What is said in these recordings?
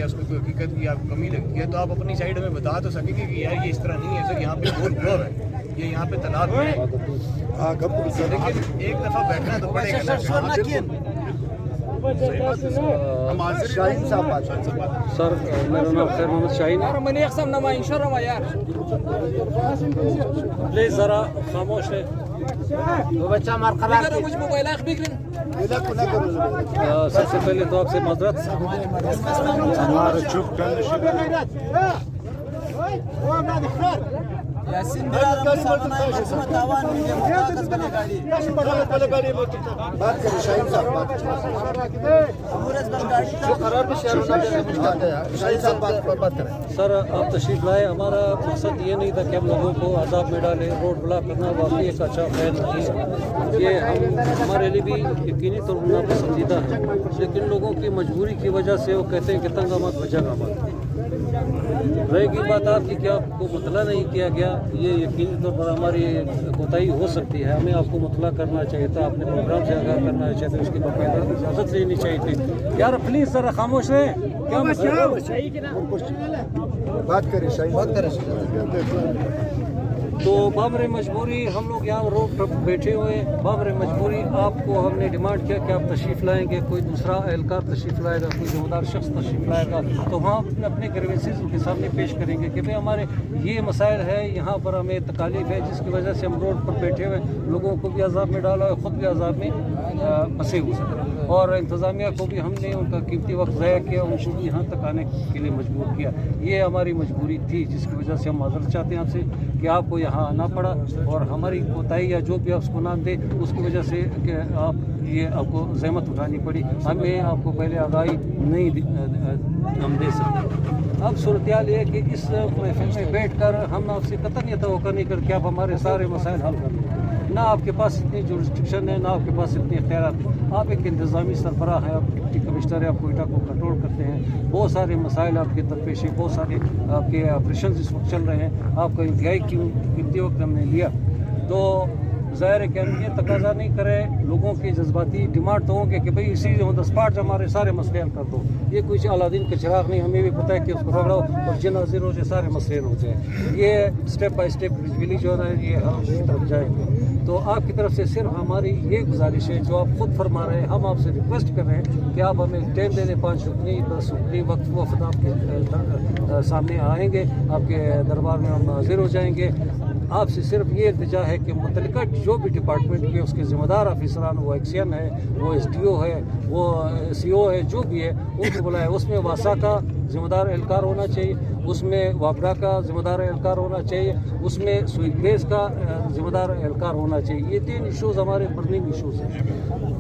या उसमें कोई हकीकत की आपको कमी लगती है तो आप अपनी साइड में बता तो सकेंगे कि यार ये इस तरह नहीं है सर, यहाँ पे बोल फ्लोर है, ये यहाँ पे तालाब है। लेकिन एक दफ़ा बैठना तो पड़ेगा ना। शाहीन साहब सर मेरा नाम खैर मोहम्मद शाहीन है। प्लीज ज़रा खामोश है। सबसे पहले तो आपसे माजरत, हमारा चुप बात करें शाहीन साहब बात करें। सर आप तशरीफ़ लाए, हमारा मकसद ये नहीं था कि हम लोगों को अजाब में डालें। रोड ब्लॉक करना वाकई एक अच्छा ख्याल नहीं है, ये हमारे लिए भी यकीनी तौर पर नापसंदीदा है, लेकिन लोगों की मजबूरी की वजह से वो कहते हैं कि तंग मत बजगा मत। रहेगी बात आपकी कि आपको मुतला नहीं किया गया, ये यकीनी तौर पर हमारी कोताही हो सकती है। हमें आपको मुतला करना चाहिए था, अपने प्रोग्राम से आगाह करना चाहिए था, उसकी बाकायदा इजाज़त लेनी चाहिए थी। यार प्लीज़ सर खामोश रहे, क्या बात करें शाहीन। तो बाबर मजबूरी हम लोग यहाँ रोड पर बैठे हुए, बाबर मजबूरी आपको हमने डिमांड किया कि आप तशरीफ़ लाएंगे, कोई दूसरा एहलकार तशरीफ़ लाएगा, कोई ज़िम्मेदार शख्स तशरीफ़ लाएगा, तो वहाँ अपने ग्रीवेंसेस उनके सामने पेश करेंगे कि भाई हमारे ये मसाइल है, यहाँ पर हमें तकालीफ है जिसकी वजह से हम रोड पर बैठे हुए लोगों को भी अजाब में डाला है, ख़ुद भी अजाब में फंसे हुए और इंतज़ामिया को भी हमने उनका कीमती वक्त ज़ाया किया, उनको भी यहाँ तक आने के लिए मजबूर किया। ये हमारी मजबूरी थी जिसकी वजह से हम माज़रत चाहते हैं आपसे कि आपको यहाँ आना पड़ा और हमारी कोताही या जो भी आप उसको नाम दे उसकी वजह से कि आप ये आपको ज़हमत उठानी पड़ी, हमें आपको पहले आगाही नहीं हम दे सकते। अब सूरत हाल ये है कि इस महफिल में बैठ कर हम आपसे कतई ये तवक्को नहीं कर कि आप हमारे सारे मसाइल हल कर लें, ना आपके पास इतनी जुरिस्डिक्शन है, ना आपके पास इतने इख्तियारात हैं। आप एक इंतज़ामी सरबराह हैं, आप डिप्टी कमिश्नर हैं, आप कोयटा को कंट्रोल करते हैं, बहुत सारे मसाइल आपके दरपेश हैं, बहुत सारे आपके ऑपरेशन इस वक्त चल रहे हैं, आपका इंतहाई कीमती वक्त हमने लिया। तो ज़ाहिर है कि हम ये तकाजा नहीं करें, लोगों की जज्बाती डिमांड तो होंगे कि भाई इसी ऑन द स्पॉट हमारे सारे मसले हल कर दो। ये कुछ अलादीन के चिराग नहीं, हमें भी पता है कि उसको रगड़ो और जिन हाजिर हो जाए सारे मसले हो जाए। ये स्टेप बाय स्टेप ग्रेजुअली जो है ये हम उसकी तरफ जाएंगे। तो आपकी तरफ से सिर्फ हमारी ये गुजारिश है जो आप खुद फरमा रहे हैं, हम आपसे रिक्वेस्ट कर रहे हैं कि आप हमें टाइम दे दें, 5 रुकनी 10 रुकनी वक्त आपके सामने आएंगे, आपके दरबार में हम हाजिर हो जाएंगे। आपसे सिर्फ ये इल्तिजा है कि मुतल्लिका जो भी डिपार्टमेंट के उसके ज़िम्मेदार अफसरान, वो एक्सियन है, वो SDO है, वो CO है, जो भी है उनको बुलाए। उसमें वासा का ज़िम्मेदार एहलकार होना चाहिए, उसमें वापरा का ज़िम्मेदार एहलकार होना चाहिए, उसमें स्वीग्रेस का ज़िम्मेदार एहलकार होना चाहिए। ये 3 इशूज़ हमारे बर्निंग इशूज़ हैं,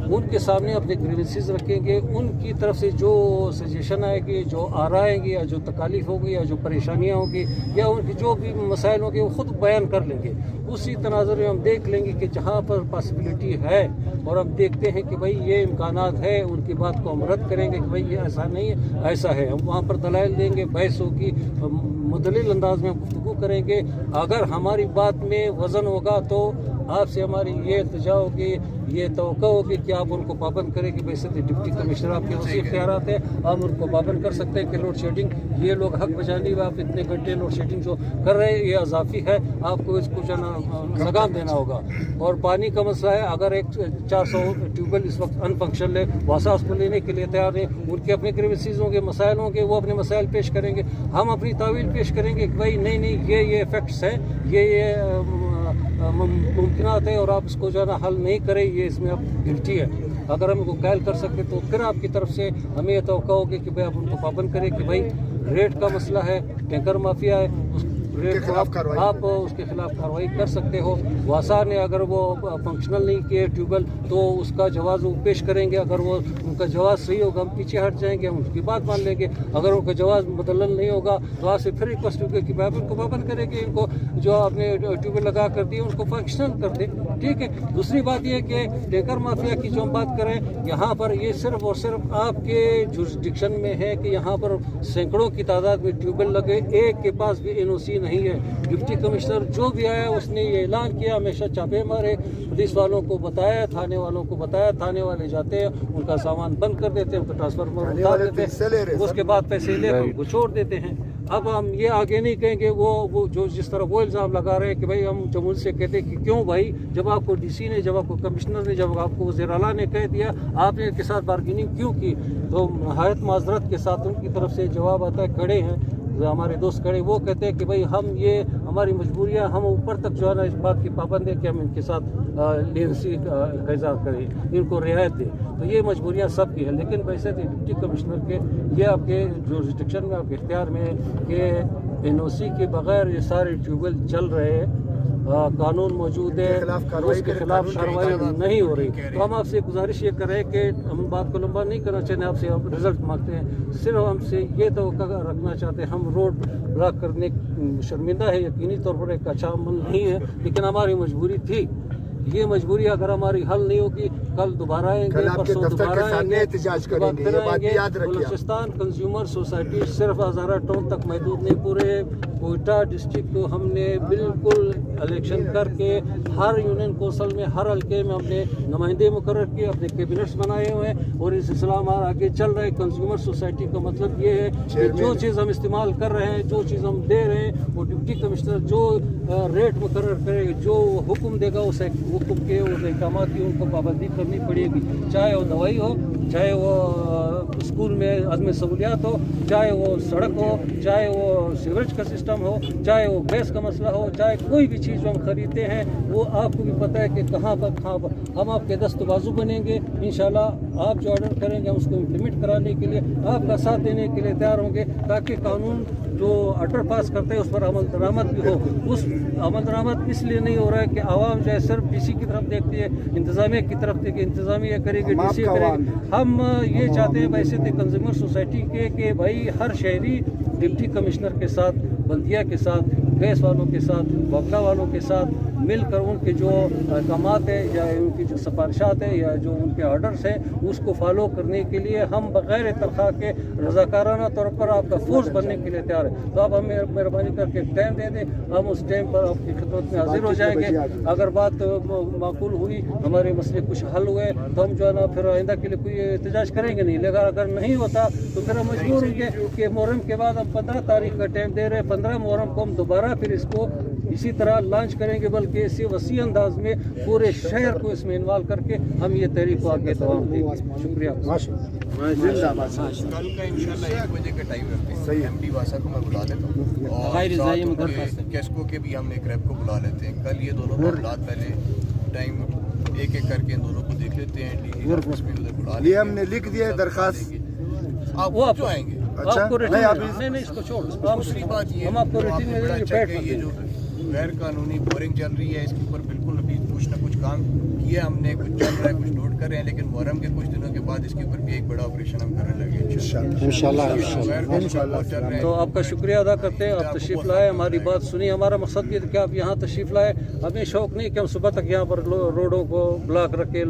उनके सामने अपने ग्रीवेंसेस रखेंगे, उनकी तरफ से जो सजेशन आएगी, जो आराएँ आएंगी या जो तकालीफ होगी या जो परेशानियाँ होगी या उनकी जो भी मसाइल होंगे वो ख़ुद बयान कर लेंगे। उसी तनाज़ुर में हम देख लेंगे कि जहाँ पर पॉसिबिलिटी है और हम देखते हैं कि भाई ये इम्कानात है, उनकी बात को हम रद्द करेंगे कि भाई ये ऐसा नहीं है, ऐसा है। हम वहाँ पर दलाइल देंगे, बहस होगी, मुदल्लिल अंदाज में गुफ्तगू करेंगे। अगर हमारी बात में वज़न होगा तो आपसे हमारी ये इल्तिजा होगी, ये तवक्को होगी कि आप उनको पाबंद करें कि वैसे तो डिप्टी कमिश्नर आपके वसी इख्तियारात हैं, आप उनको पाबंद कर सकते हैं कि लोड शेडिंग ये लोग हक बजानी हुआ, आप इतने घंटे लोड शेडिंग जो कर रहे हैं ये अजाफी है, आपको इसको जो लगाम देना होगा। और पानी का मसला है, अगर एक 400 ट्यूबवेल इस वक्त अनफंक्शनल है, वासा उसको लेने के लिए तैयार हैं, उनके अपने ग्रीवेंसेस होंगे, मसाइल होंगे, वो अपने मसाइल पेश करेंगे, हम अपनी तावील पेश करेंगे कि भाई नहीं ये फैक्ट्स हैं, ये मुमकिनात है और आप इसको जो है ना हल नहीं करें, ये इसमें आप गिल्टी है। अगर हम इनको कायल कर सकते तो फिर आपकी तरफ से हमें यह तवक्को होगी कि भाई आप उनको पाबंद करें कि भाई रेट का मसला है, टैंकर माफिया है, उस रेट को आप उसके खिलाफ कार्रवाई कर सकते हो। वासा ने अगर वो फंक्शनल नहीं किए ट्यूबवेल तो उसका जवाब वो पेश करेंगे, अगर वो उनका जवाब सही होगा हम पीछे हट जाएंगे, हम उसकी बात मान लेंगे। अगर उनका जवाब मुदल्लल नहीं होगा तो आपसे फिर रिक्वेस्ट होगी कि भाई उनको पाबंद करें कि इनको जो आपने ट्यूबवेल लगा कर दिए उनको फंक्शनल कर दें, ठीक है। दूसरी बात ये कि टैंकर माफिया की जो हम बात करें, यहाँ पर ये सिर्फ और सिर्फ आपके जुरिस्डिक्शन में है कि यहाँ पर सैकड़ों की तादाद में ट्यूबवेल लगे, एक के पास भी NOC नहीं है। डिप्टी कमिश्नर जो भी आया उसने ये ऐलान किया, हमेशा छापे मारे, पुलिस वालों को बताया, थाने वालों को बताया, थाने वाले जाते हैं, उनका सामान बंद कर देते हैं, उनका ट्रांसफार्मर उतार देते हैं, उसके बाद पैसे लेकर उनको छोड़ देते हैं। अब हम ये आगे नहीं कहेंगे वो जो जिस तरह वो इल्ज़ाम लगा रहे हैं कि भाई हम जमुई से कहते हैं कि क्यों भाई, जब आपको डीसी ने, जब आपको कमिश्नर ने, जब आपको वज़ीर आला ने कह दिया, आपने इनके साथ बार्गेनिंग क्यों की? तो नहायत माजरत के साथ उनकी तरफ से जवाब आता है, खड़े हैं हमारे दोस्त खड़े, वो कहते हैं कि भाई हम ये हमारी मजबूरियां, हम ऊपर तक जो है ना इस बात की पाबंद है कि हम इनके साथ लेंसी का इज़हार करें, इनको रियायत दें। तो ये मजबूरियां सब की है, लेकिन वैसे तो डिप्टी कमिश्नर के ये आपके जुरिस्डिक्शन में, आपके इख्तियार में है कि NOC के बगैर ये सारे ट्यूबवेल चल रहे हैं, कानून मौजूद है, उसके खिलाफ कार्रवाई नहीं हो रही। तो हम आपसे गुजारिश ये कर रहे हैं कि हम बात को लंबा नहीं करना चाहते, आपसे हम रिजल्ट मांगते हैं, सिर्फ हमसे ये तो रखना चाहते हैं, हम रोड ब्लॉक करने शर्मिंदा है, यकीनी तौर पर एक अच्छा अमल नहीं है, लेकिन हमारी मजबूरी थी। ये मजबूरी अगर हमारी हल नहीं होगी, कल दोबारा आएंगे, परसों दोबारा आएंगे, बलूचिस्तान कंज्यूमर सोसाइटी सिर्फ हज़ारा टाउन तक महदूद नहीं, पूरे कोयटा डिस्ट्रिक्ट को हमने बिल्कुल इलेक्शन करके हर यूनियन कौंसिल में, हर हल्के में हमने नुमाइंदे मुकर्रर किए, अपने कैबिनेट्स बनाए हुए हैं और इस सिलसिला हमारा आगे चल रहा है। कंज्यूमर सोसाइटी का मतलब ये है कि जो चीज़ हम इस्तेमाल कर रहे हैं, जो चीज़ हम दे रहे हैं, वो डिप्टी कमिश्नर जो रेट मुकर्रर करेगा, जो हुक्म देगा, उस हुक्म के उस अहकाम की उनको पाबंदी करनी पड़ेगी, चाहे वो दवाई हो, चाहे वो स्कूल में अदम सहूलियात हो, चाहे वो सड़क हो, चाहे वो सीवरेज का सिस्टम हो, चाहे वो गैस का मसला हो, चाहे कोई भी चीज़ जो हम खरीदते हैं, वो आपको भी पता है कि कहाँ पर हम आपके दस्त बाजू बनेंगे। इंशाल्लाह आप जो ऑर्डर करेंगे हम उसको इम्प्लीमेंट कराने के लिए, आपका साथ देने के लिए तैयार होंगे, ताकि कानून जो ऑर्डर पास करते हैं उस पर अमल दरामद भी हो। उस अमल दरामद इसलिए नहीं हो रहा है कि आवाम जो है सिर्फ डीसी की तरफ देखती है, इंतज़ामिया की तरफ देखती है, इंतज़ामिया करेगी, डीसी करेगी। हम ये चाहते हैं वैसे तो कंज्यूमर सोसाइटी के कि भाई हर शहरी डिप्टी कमिश्नर के साथ, बल्दिया के साथ, गैस वालों के साथ, वक्ला वालों के साथ मिलकर उनके जो अहकाम है या उनकी जो सिफारिशात है या जो उनके ऑर्डर्स हैं उसको फॉलो करने के लिए हम बग़ैर तनख्वाह के रज़ाकाराना तौर पर आपका फोर्स बनने के लिए तैयार है। तो आप हमें मेहरबानी करके टाइम दे दें, हम उस टाइम पर आपकी खिदमत में हाजिर हो जाएंगे। अगर बात माकूल हुई, हमारे मसले कुछ हल हुए, तो हम जो है ना फिर आइंदा के लिए कोई एहतजाज करेंगे नहीं, लेकिन अगर नहीं होता तो फिर हम मजबूर होंगे कि मुहर्रम के बाद हम 15 तारीख का टाइम दे रहे हैं, 15 मुहर्रम को हम दोबारा फिर इसको इसी तरह लॉन्च करेंगे, बल्कि इसी वसी अंदाज में पूरे शहर को इसमें इन्वॉल्व करके हम ये तहरीक को आगे तमाम देंगे। शुक्रिया। कल का इंशाल्लाह 1 बजे का टाइम रखते हैं, MD वासा को मैं बुला लेता हूँ और कैस्को के भी हम एक रैप को बुला लेते हैं। कल ये दोनों मामलात पहले टाइम एक एक करके इन दोनों को देख लेते हैं, उधर बुला ये हमने लिख दिया है दरखास्त, आप वो जो आएंगे। अच्छा नहीं इसको छोड़, दूसरी बात ये हम आपको रेटिंग में देंगे। ये जो गैर कानूनी बोरिंग चल रही है, इसके ऊपर बिल्कुल अभी कुछ ना कुछ काम किया हमने, कुछ चल रहा है, कुछ नोट कर रहे हैं, लेकिन मुहर्रम के कुछ दिनों के बाद इसके ऊपर भी एक बड़ा ऑपरेशन हम करने लगे इंशाल्लाह। तो आपका शुक्रिया अदा करते हैं, आप तशरीफ़ लाए, हमारी बात सुनी। हमारा मकसद ये था कि आप यहाँ तशरीफ़ लाए, हमें शौक़ नहीं कि हम सुबह तक यहाँ पर रोडों को ब्लॉक रखें।